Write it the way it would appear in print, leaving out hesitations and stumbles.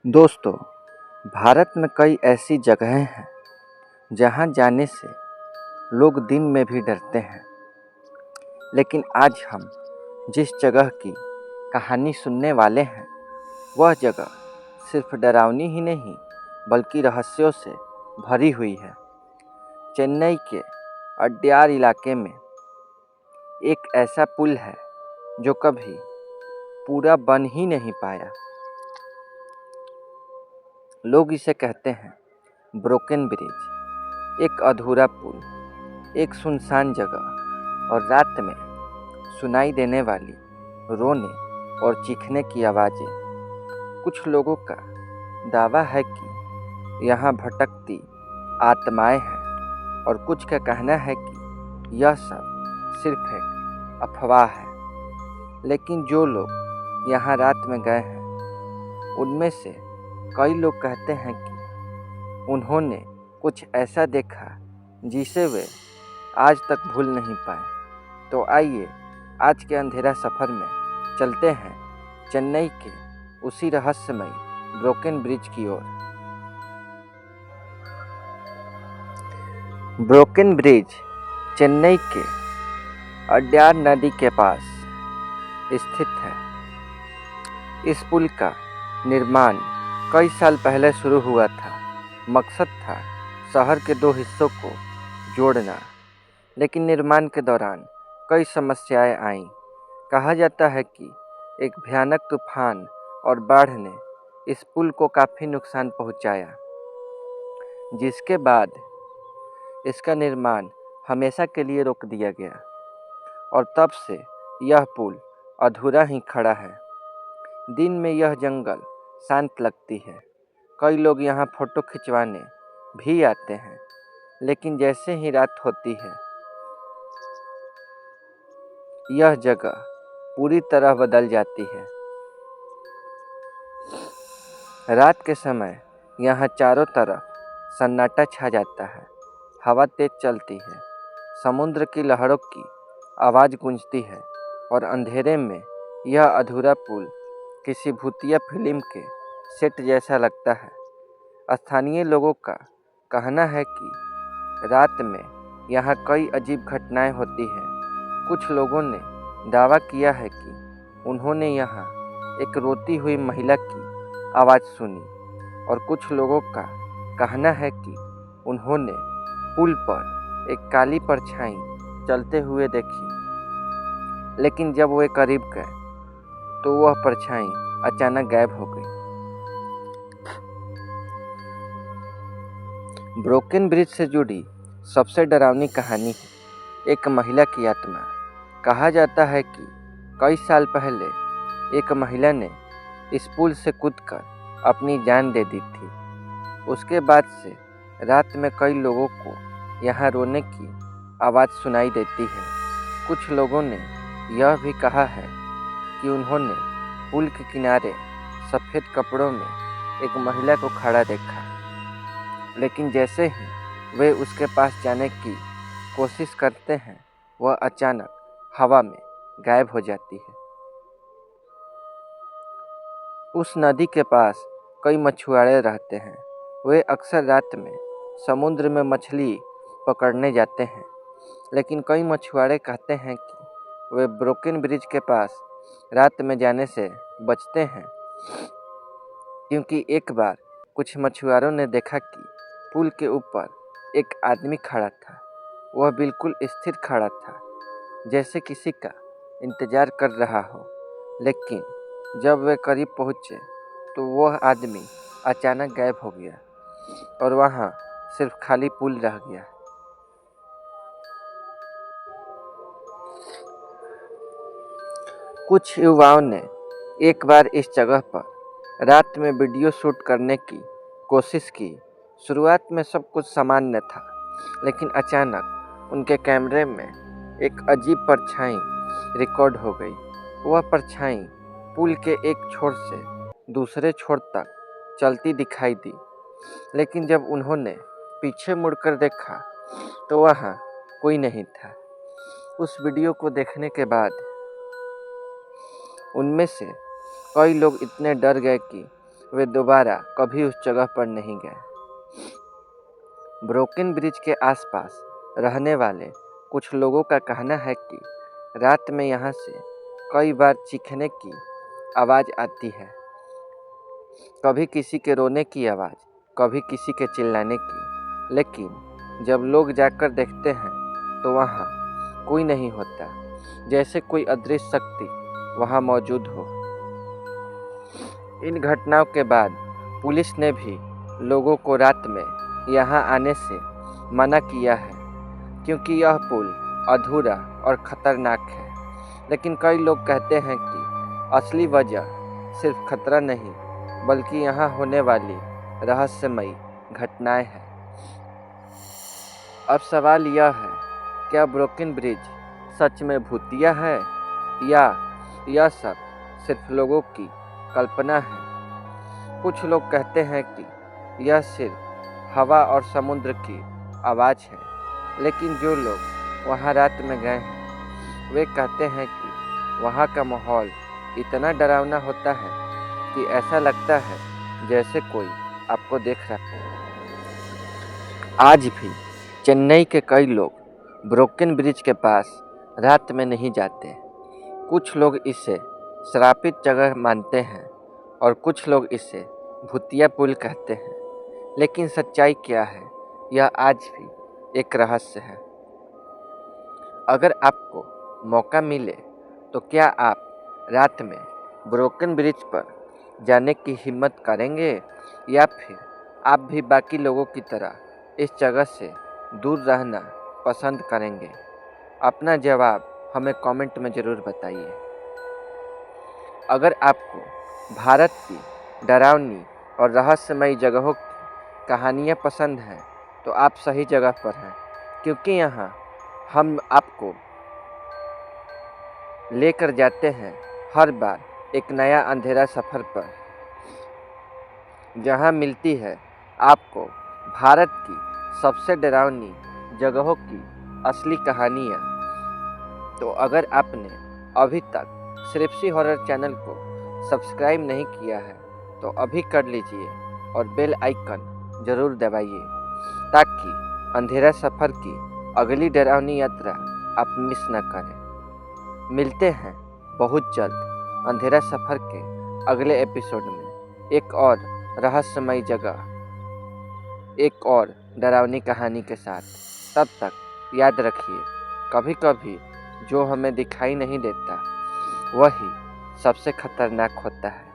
दोस्तों, भारत में कई ऐसी जगहें हैं जहां जाने से लोग दिन में भी डरते हैं। लेकिन आज हम जिस जगह की कहानी सुनने वाले हैं, वह जगह सिर्फ डरावनी ही नहीं बल्कि रहस्यों से भरी हुई है। चेन्नई के अड्यार इलाके में एक ऐसा पुल है जो कभी पूरा बन ही नहीं पाया। लोग इसे कहते हैं ब्रोकन ब्रिज, एक अधूरा पुल, एक सुनसान जगह और रात में सुनाई देने वाली रोने और चीखने की आवाज़ें। कुछ लोगों का दावा है कि यहाँ भटकती आत्माएं हैं और कुछ का कहना है कि यह सब सिर्फ एक अफवाह है। लेकिन जो लोग यहाँ रात में गए हैं, उनमें से कई लोग कहते हैं कि उन्होंने कुछ ऐसा देखा जिसे वे आज तक भूल नहीं पाए। तो आइए आज के अंधेरा सफ़र में चलते हैं चेन्नई के उसी रहस्यमय ब्रोकन ब्रिज की ओर। ब्रोकन ब्रिज चेन्नई के अड्यार नदी के पास स्थित है। इस पुल का निर्माण कई साल पहले शुरू हुआ था। मकसद था शहर के दो हिस्सों को जोड़ना, लेकिन निर्माण के दौरान कई समस्याएं आईं। कहा जाता है कि एक भयानक तूफान और बाढ़ ने इस पुल को काफ़ी नुकसान पहुंचाया, जिसके बाद इसका निर्माण हमेशा के लिए रोक दिया गया और तब से यह पुल अधूरा ही खड़ा है। दिन में यह जंगल शांत लगती है। कई लोग यहाँ फ़ोटो खिंचवाने भी आते हैं, लेकिन जैसे ही रात होती है, यह जगह पूरी तरह बदल जाती है। रात के समय यहाँ चारों तरफ सन्नाटा छा जाता है। हवा तेज चलती है, समुद्र की लहरों की आवाज़ गूंजती है और अंधेरे में यह अधूरा पुल किसी भूतिया फिल्म के सेट जैसा लगता है। स्थानीय लोगों का कहना है कि रात में यहाँ कई अजीब घटनाएं होती हैं। कुछ लोगों ने दावा किया है कि उन्होंने यहाँ एक रोती हुई महिला की आवाज़ सुनी और कुछ लोगों का कहना है कि उन्होंने पुल पर एक काली परछाई चलते हुए देखी। लेकिन जब वे करीब गए तो वह परछाई अचानक गायब हो गई। ब्रोकन ब्रिज से जुड़ी सबसे डरावनी कहानी है एक महिला की आत्मा। कहा जाता है कि कई साल पहले एक महिला ने इस पुल से कूदकर अपनी जान दे दी थी। उसके बाद से रात में कई लोगों को यहाँ रोने की आवाज़ सुनाई देती है। कुछ लोगों ने यह भी कहा है कि उन्होंने पुल के किनारे सफ़ेद कपड़ों में एक महिला को खड़ा देखा, लेकिन जैसे ही वे उसके पास जाने की कोशिश करते हैं, वह अचानक हवा में गायब हो जाती है। उस नदी के पास कई मछुआरे रहते हैं। वे अक्सर रात में समुद्र में मछली पकड़ने जाते हैं, लेकिन कई मछुआरे कहते हैं कि वे ब्रोकन ब्रिज के पास रात में जाने से बचते हैं, क्योंकि एक बार कुछ मछुआरों ने देखा कि पुल के ऊपर एक आदमी खड़ा था। वह बिल्कुल स्थिर खड़ा था, जैसे किसी का इंतजार कर रहा हो। लेकिन जब वे करीब पहुंचे तो वह आदमी अचानक गायब हो गया और वहां सिर्फ खाली पुल रह गया। कुछ युवाओं ने एक बार इस जगह पर रात में वीडियो शूट करने की कोशिश की। शुरुआत में सब कुछ सामान्य था, लेकिन अचानक उनके कैमरे में एक अजीब परछाई रिकॉर्ड हो गई। वह परछाई पुल के एक छोर से दूसरे छोर तक चलती दिखाई दी, लेकिन जब उन्होंने पीछे मुड़कर देखा तो वहाँ कोई नहीं था। उस वीडियो को देखने के बाद उनमें से कई लोग इतने डर गए कि वे दोबारा कभी उस जगह पर नहीं गए। ब्रोकन ब्रिज के आसपास रहने वाले कुछ लोगों का कहना है कि रात में यहाँ से कई बार चीखने की आवाज़ आती है, कभी किसी के रोने की आवाज़, कभी किसी के चिल्लाने की। लेकिन जब लोग जाकर देखते हैं तो वहाँ कोई नहीं होता, जैसे कोई अदृश्य शक्ति वहाँ मौजूद हो। इन घटनाओं के बाद पुलिस ने भी लोगों को रात में यहाँ आने से मना किया है, क्योंकि यह पुल अधूरा और ख़तरनाक है। लेकिन कई लोग कहते हैं कि असली वजह सिर्फ खतरा नहीं, बल्कि यहाँ होने वाली रहस्यमयी घटनाएं हैं। अब सवाल यह है, क्या ब्रोकन ब्रिज सच में भूतिया है या यह सब सिर्फ लोगों की कल्पना है? कुछ लोग कहते हैं कि यह सिर्फ हवा और समुद्र की आवाज़ है, लेकिन जो लोग वहाँ रात में गए हैं वे कहते हैं कि वहाँ का माहौल इतना डरावना होता है कि ऐसा लगता है जैसे कोई आपको देख रहा है। आज भी चेन्नई के कई लोग ब्रोकन ब्रिज के पास रात में नहीं जाते। कुछ लोग इसे श्रापित जगह मानते हैं और कुछ लोग इसे भूतिया पुल कहते हैं। लेकिन सच्चाई क्या है, यह आज भी एक रहस्य है। अगर आपको मौका मिले तो क्या आप रात में ब्रोकन ब्रिज पर जाने की हिम्मत करेंगे या फिर आप भी बाकी लोगों की तरह इस जगह से दूर रहना पसंद करेंगे? अपना जवाब हमें कमेंट में ज़रूर बताइए। अगर आपको भारत की डरावनी और रहस्यमयी जगहों की कहानियाँ पसंद हैं तो आप सही जगह पर हैं, क्योंकि यहाँ हम आपको लेकर जाते हैं हर बार एक नया अंधेरा सफ़र पर, जहाँ मिलती है आपको भारत की सबसे डरावनी जगहों की असली कहानियाँ। तो अगर आपने अभी तक श्रिप्सी हॉरर चैनल को सब्सक्राइब नहीं किया है तो अभी कर लीजिए और बेल आइकन ज़रूर दबाइए, ताकि अंधेरा सफ़र की अगली डरावनी यात्रा आप मिस न करें। मिलते हैं बहुत जल्द अंधेरा सफ़र के अगले एपिसोड में एक और रहस्यमयी जगह, एक और डरावनी कहानी के साथ। तब तक याद रखिए, कभी कभी जो हमें दिखाई नहीं देता वही सबसे खतरनाक होता है।